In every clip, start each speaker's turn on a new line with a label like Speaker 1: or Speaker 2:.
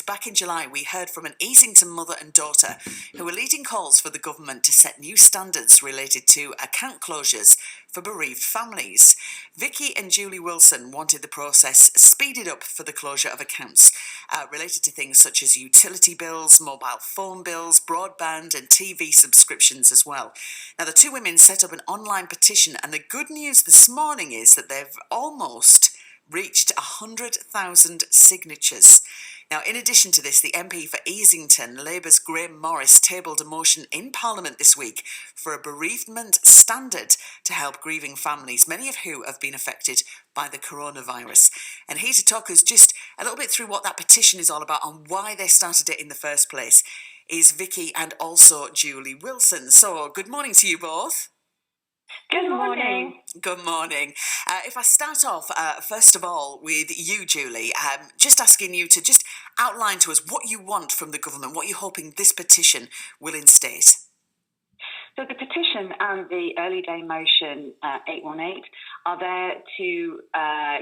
Speaker 1: back in July, we heard from an Easington mother and daughter who were leading calls for the government to set new standards related to account closures for bereaved families. Vicky and Julie Wilson wanted the process speeded up for the closure of accounts related to things such as utility bills, mobile phone bills, broadband and TV subscriptions as well. Now, the two women set up an online petition, and the good news this morning is that they've almost reached 100,000 signatures. Now, in addition to this, the MP for Easington, Labour's Graham Morris, tabled a motion in Parliament this week for a bereavement standard to help grieving families, many of who have been affected by the coronavirus. And here to talk us just a little bit through what that petition is all about and why they started it in the first place is Vicky and also Julie Wilson. So, good morning to you both.
Speaker 2: Good morning.
Speaker 1: Good morning. If I start off, first of all, with you, Julie, just asking you to just outline to us what you want from the government, what you're hoping this petition will instate.
Speaker 2: So the petition and the early day motion 818 are there to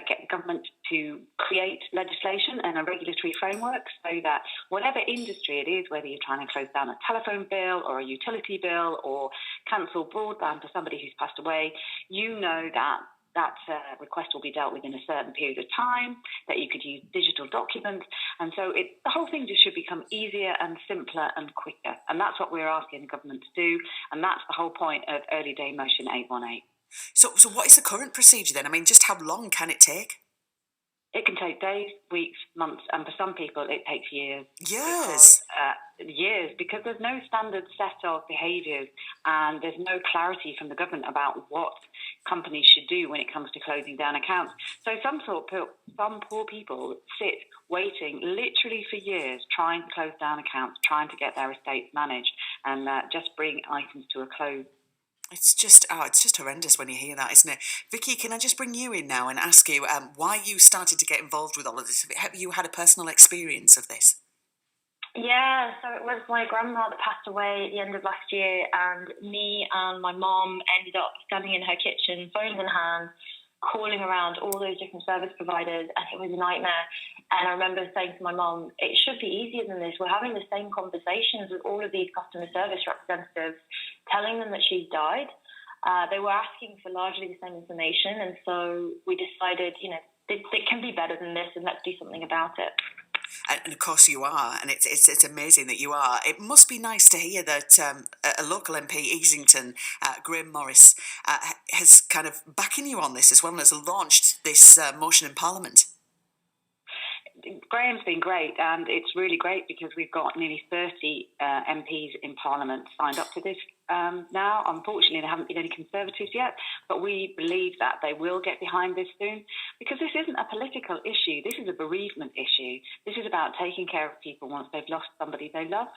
Speaker 2: get the government to create legislation and a regulatory framework so that whatever industry it is, whether you're trying to close down a telephone bill or a utility bill or cancel broadband for somebody who's passed away, you know that request will be dealt with in a certain period of time, that you could use digital documents. And so the whole thing just should become easier and simpler and quicker. And that's what we're asking the government to do. And that's the whole point of Early Day Motion 818.
Speaker 1: So what is the current procedure then? I mean, just how long can it take?
Speaker 2: It can take days, weeks, months, and for some people it takes years.
Speaker 1: Years?
Speaker 2: Because there's no standard set of behaviours and there's no clarity from the government about what companies should do when it comes to closing down accounts. So some poor people sit waiting literally for years trying to close down accounts, trying to get their estates managed and just bring items to a close.
Speaker 1: It's just horrendous when you hear that, isn't it? Vicky, can I just bring you in now and ask you why you started to get involved with all of this? Have you had a personal experience of this?
Speaker 3: Yeah, so it was my grandma that passed away at the end of last year, and me and my mom ended up standing in her kitchen, phones in hand, calling around all those different service providers, and it was a nightmare. And I remember saying to my mom, it should be easier than this. We're having the same conversations with all of these customer service representatives, telling them that she's died. They were asking for largely the same information, and so we decided, it can be better than this, and let's do something about it.
Speaker 1: And of course you are, and it's amazing that you are. It must be nice to hear that a local MP, Easington, Graham Morris, has kind of backing you on this as well and has launched this motion in Parliament.
Speaker 2: Graham's been great, and it's really great because we've got nearly 30 MPs in Parliament signed up to this now. Unfortunately, there haven't been any Conservatives yet, but we believe that they will get behind this soon because this isn't a political issue. This is a bereavement issue. This is about taking care of people once they've lost somebody they loved.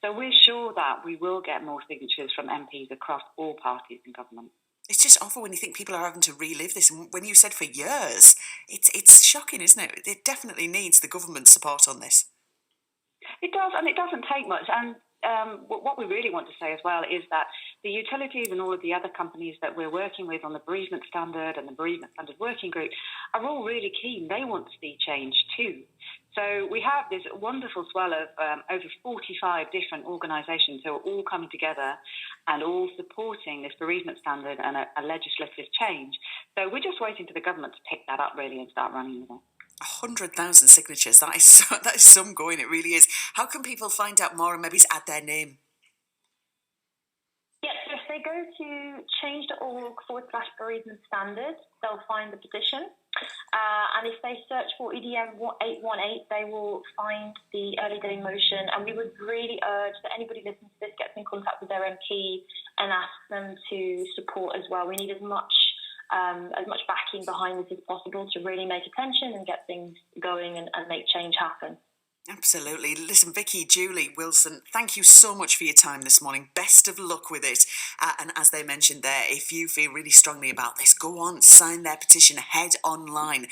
Speaker 2: So we're sure that we will get more signatures from MPs across all parties in government.
Speaker 1: It's just awful when you think people are having to relive this. And when you said for years, it's shocking, isn't it? It definitely needs the government's support on this.
Speaker 2: It does, and it doesn't take much. And what we really want to say as well is that the utilities and all of the other companies that we're working with on the bereavement standard and the bereavement standard working group are all really keen. They want to see change too. So we have this wonderful swell of over 45 different organisations who are all coming together and all supporting this bereavement standard and a legislative change. So we're just waiting for the government to pick that up really and start running with it.
Speaker 1: 100,000 signatures, that is some going, it really is. How can people find out more and maybe add their name?
Speaker 3: Yeah, so if they go to change.org/bereavement standards, they'll find the petition. And if they search for EDM 818, they will find the early day motion. And we would really urge that anybody listening to this gets in contact with their MP and ask them to support as well. We need as much backing behind this as possible to really make attention and get things going and make change happen.
Speaker 1: Absolutely. Listen, Vicky, Julie, Wilson, thank you so much for your time this morning. Best of luck with it. And as they mentioned there, if you feel really strongly about this, go on, sign their petition, head online.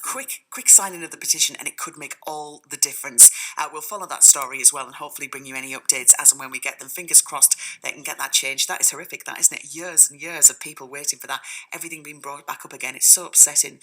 Speaker 1: Quick signing of the petition, and it could make all the difference. We'll follow that story as well and hopefully bring you any updates as and when we get them. Fingers crossed they can get that changed. That is horrific, that, isn't it? Years and years of people waiting for that, everything being brought back up again. It's so upsetting.